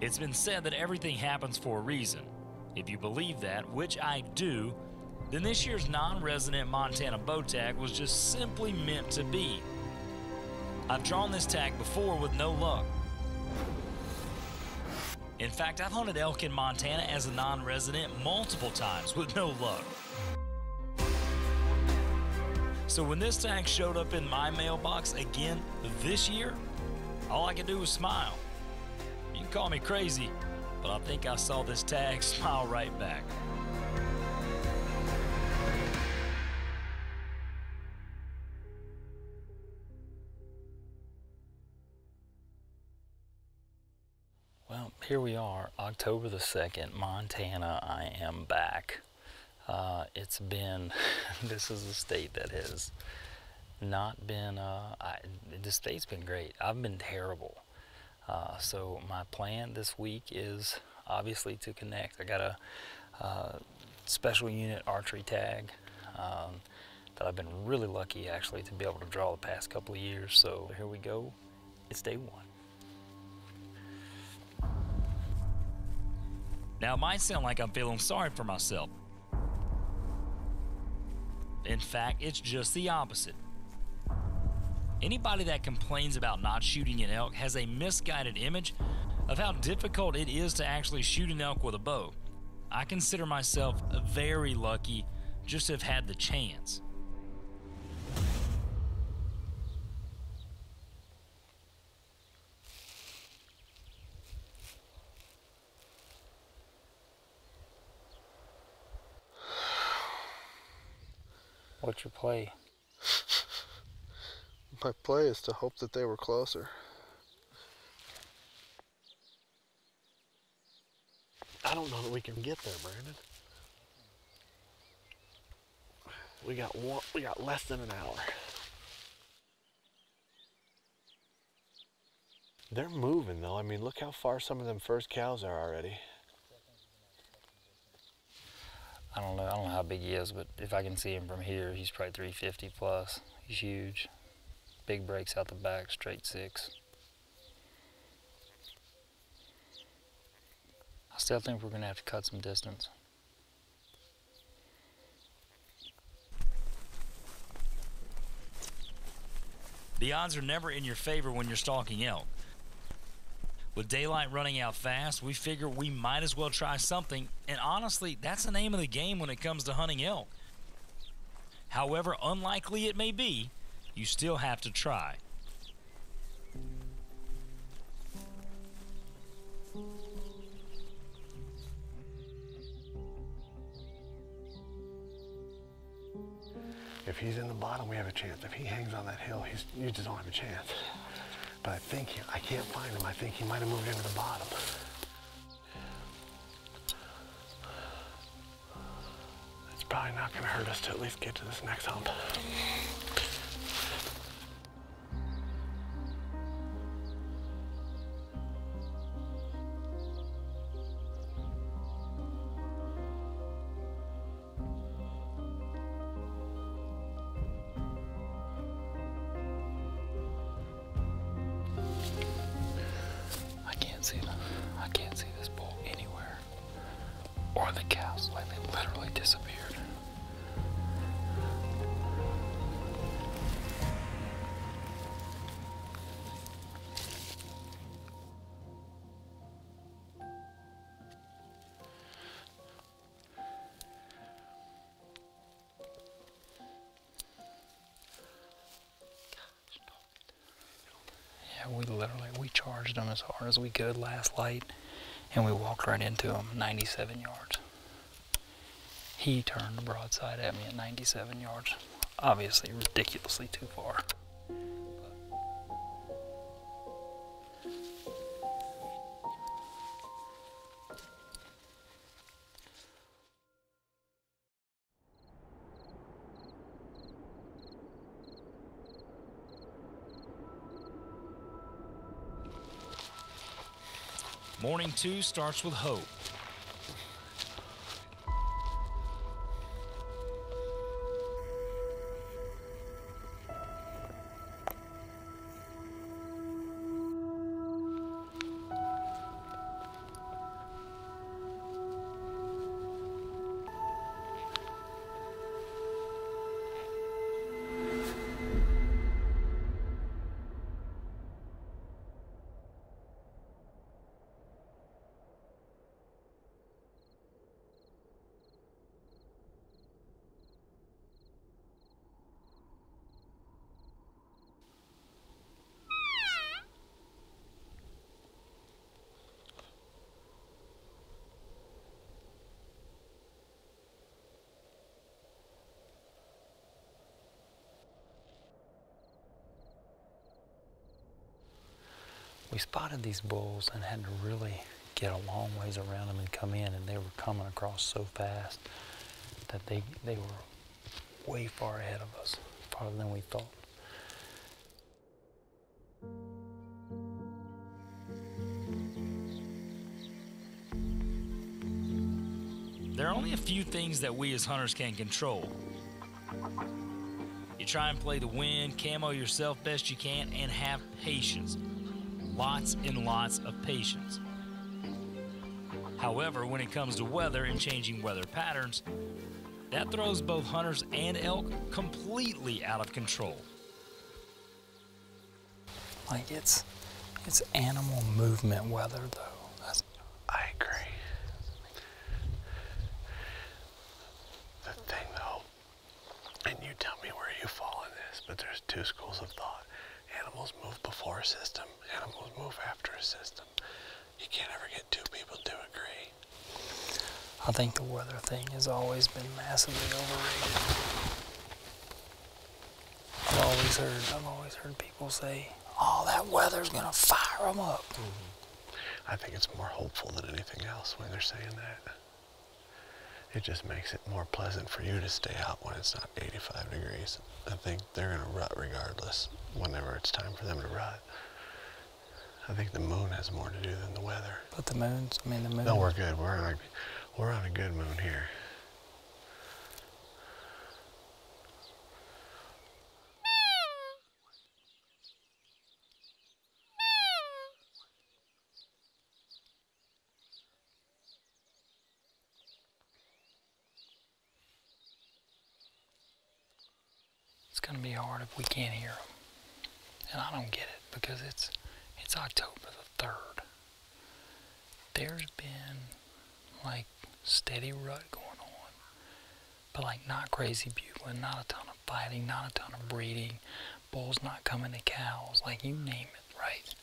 It's been said that everything happens for a reason. If you believe that, which I do, then this year's non-resident Montana bow tag was just simply meant to be. I've drawn this tag before with no luck. In fact, I've hunted elk in Montana as a non-resident multiple times with no luck. So when this tag showed up in my mailbox again this year, all I could do was smile. You can call me crazy, but I think I saw this tag smile right back. Well, here we are, October the 2nd, Montana. I am back. It's been, this is a state that has not been, the state's been great. I've been terrible. So my plan this week is obviously to connect. I got a special unit archery tag that I've been really lucky actually to be able to draw the past couple of years. So here we go, it's day one. Now, it might sound like I'm feeling sorry for myself. In fact, it's just the opposite. Anybody that complains about not shooting an elk has a misguided image of how difficult it is to actually shoot an elk with a bow. I consider myself very lucky just to have had the chance. What's your play? My play is to hope that they were closer. I don't know that we can get there, Brandon. We got less than an hour. They're moving though. I mean, look how far some of them first cows are already. I don't know how big he is, but if I can see him from here, he's probably 350 plus. He's huge. Big breaks out the back, straight 6. I still think we're gonna have to cut some distance. The odds are never in your favor when you're stalking elk. With daylight running out fast, we figure we might as well try something, and honestly, that's the name of the game when it comes to hunting elk. However unlikely it may be, you still have to try. If he's in the bottom, we have a chance. If he hangs on that hill, you just don't have a chance. But I can't find him. I think he might have moved into the bottom. It's probably not going to hurt us to at least get to this next hump. I can't see this bull anywhere. Or the cows, like they literally disappeared. We charged him as hard as we could last light, and we walked right into him, 97 yards. He turned the broadside at me at 97 yards. Obviously ridiculously too far. Morning 2 starts with hope. spotted these bulls and had to really get a long ways around them and come in, and they were coming across so fast that they were way far ahead of us, farther than we thought. There are only a few things that we as hunters can control. You try and play the wind, camo yourself best you can, and have patience. Lots and lots of patience. However, when it comes to weather and changing weather patterns, that throws both hunters and elk completely out of control. Like it's animal movement weather though. I agree. The thing though, and you tell me where you fall in this, but there's two schools of thought. Animals move before a system, animals move after a system. You can't ever get two people to agree. I think the weather thing has always been massively overrated. I've always heard people say, "Oh, that weather's gonna fire them up." I think it's more hopeful than anything else when they're saying that. It just makes it more pleasant for you to stay out when it's not 85 degrees. I think they're gonna rut regardless whenever it's time for them to rut. I think the moon has more to do than the weather. But the moon. No, we're good. We're on a good moon here. It's gonna be hard if we can't hear them, and I don't get it because it's October the 3rd. There's been like steady rut going on, but like not crazy bugling, not a ton of fighting, not a ton of breeding, bulls not coming to cows, like you name it, right?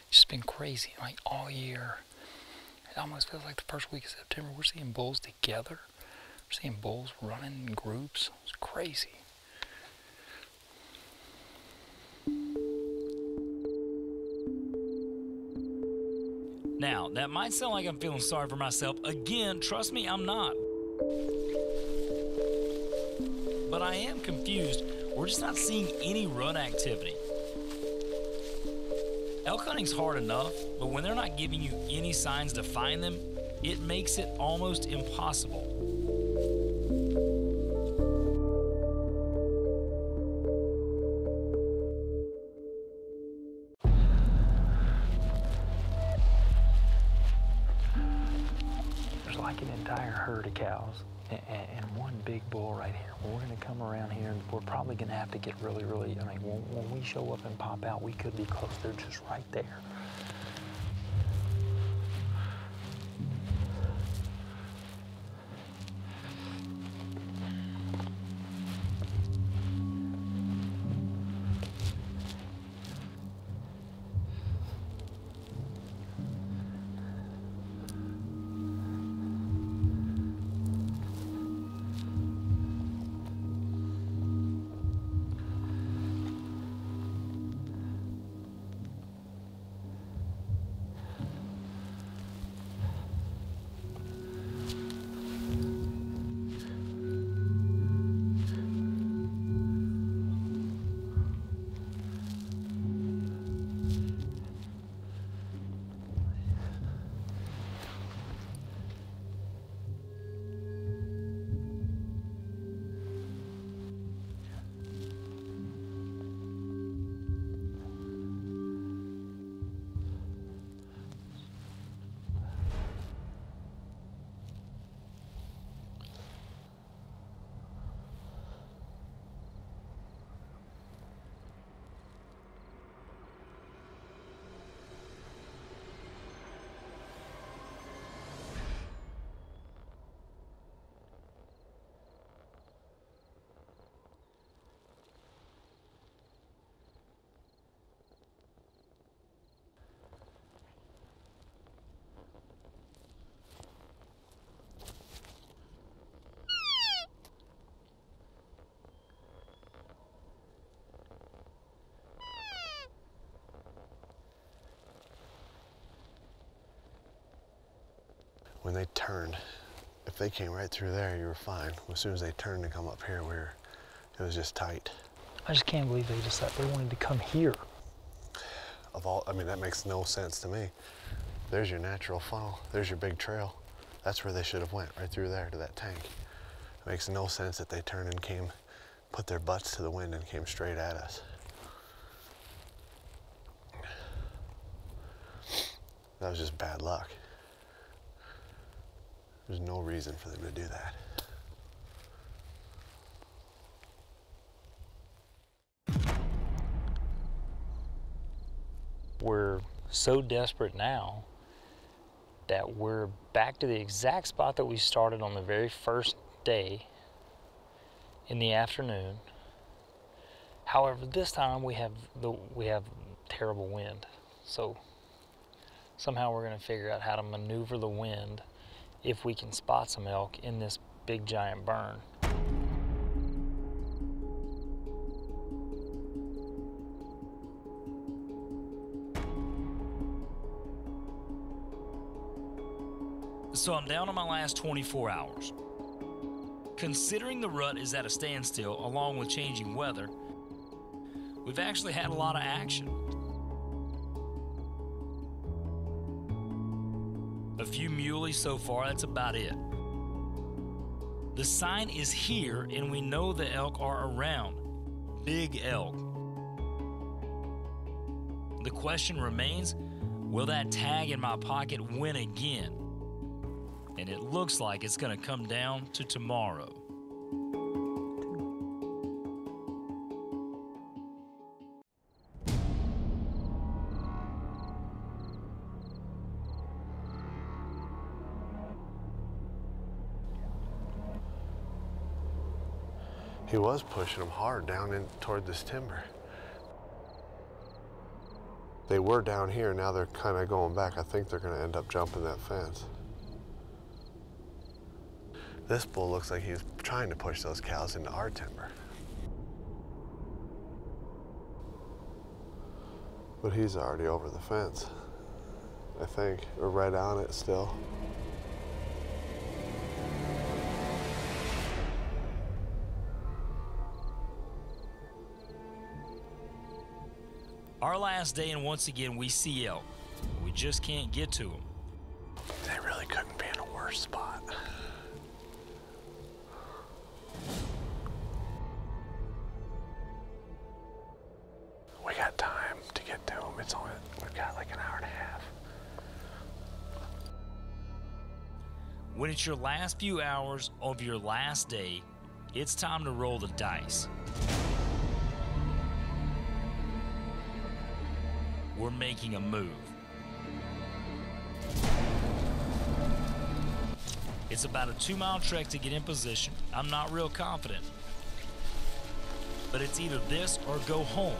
It's just been crazy, like all year. It almost feels like the first week of September we're seeing bulls together. We're seeing bulls running in groups. It's crazy. Now, that might sound like I'm feeling sorry for myself. Again, trust me, I'm not. But I am confused. We're just not seeing any rut activity. Elk hunting's hard enough, but when they're not giving you any signs to find them, it makes it almost impossible. Like an entire herd of cows and one big bull right here. We're going to come around here and we're probably going to have to get really, I mean, when we show up and pop out, we could be close. They're just right there. when they turned, if they came right through there, you were fine. As soon as they turned and come up here, it was just tight. I just can't believe they wanted to come here. I mean, that makes no sense to me. There's your natural funnel. There's your big trail. That's where they should have went, right through there to that tank. It makes no sense that they turned and put their butts to the wind and came straight at us. That was just bad luck. There's no reason for them to do that. We're so desperate now that we're back to the exact spot that we started on the very first day in the afternoon. However, this time we have terrible wind. So somehow we're going to figure out how to maneuver the wind if we can spot some elk in this big giant burn. So I'm down to my last 24 hours. Considering the rut is at a standstill along with changing weather, we've actually had a lot of action. A few muleys so far, that's about it. The sign is here and we know the elk are around. Big elk. The question remains, will that tag in my pocket win again? And it looks like it's going to come down to tomorrow. He was pushing them hard down in toward this timber. They were down here, now they're kind of going back. I think they're going to end up jumping that fence. This bull looks like he's trying to push those cows into our timber. But he's already over the fence, I think, or right on it still. Our last day, and once again we see elk. We just can't get to them. They really couldn't be in a worse spot. We got time to get to them. We've got like an hour and a half. When it's your last few hours of your last day, it's time to roll the dice. We're making a move. It's about a 2-mile trek to get in position. I'm not real confident. But it's either this or go home.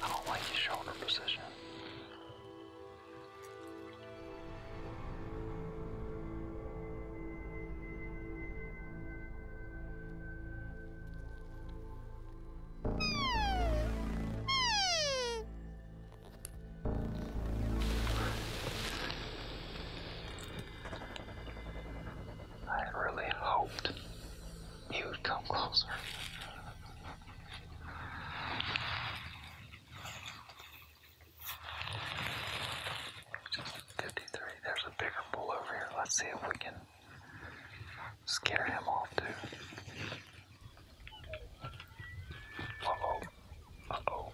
I don't like the shoulder position. I really hoped he would come closer. Let's see if we can scare him off too. Uh-oh. Uh-oh.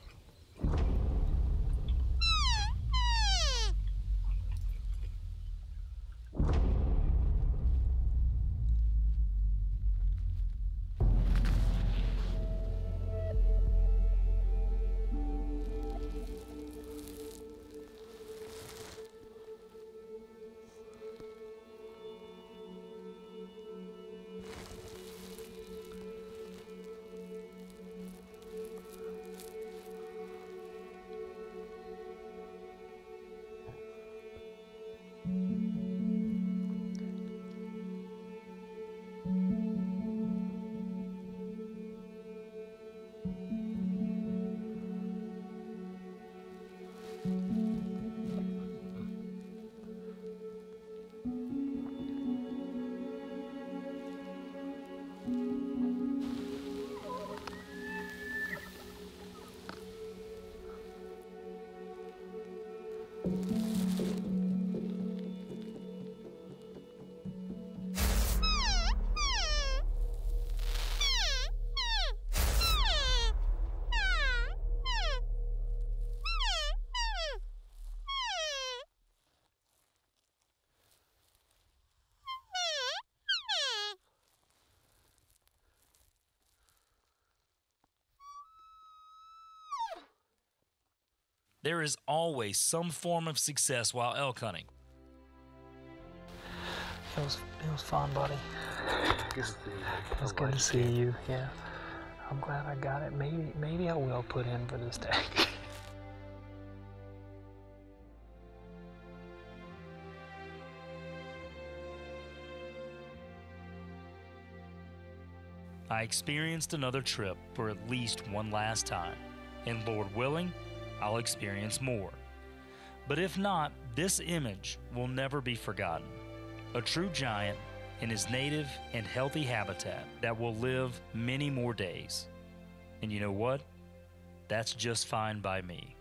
There is always some form of success while elk hunting. It was fun, buddy. Good to see you. It was good to see you. Yeah, I'm glad I got it. Maybe I will put in for this tag. I experienced another trip for at least one last time, and Lord willing, I'll experience more. But if not, this image will never be forgotten. A true giant in his native and healthy habitat that will live many more days. And you know what? That's just fine by me.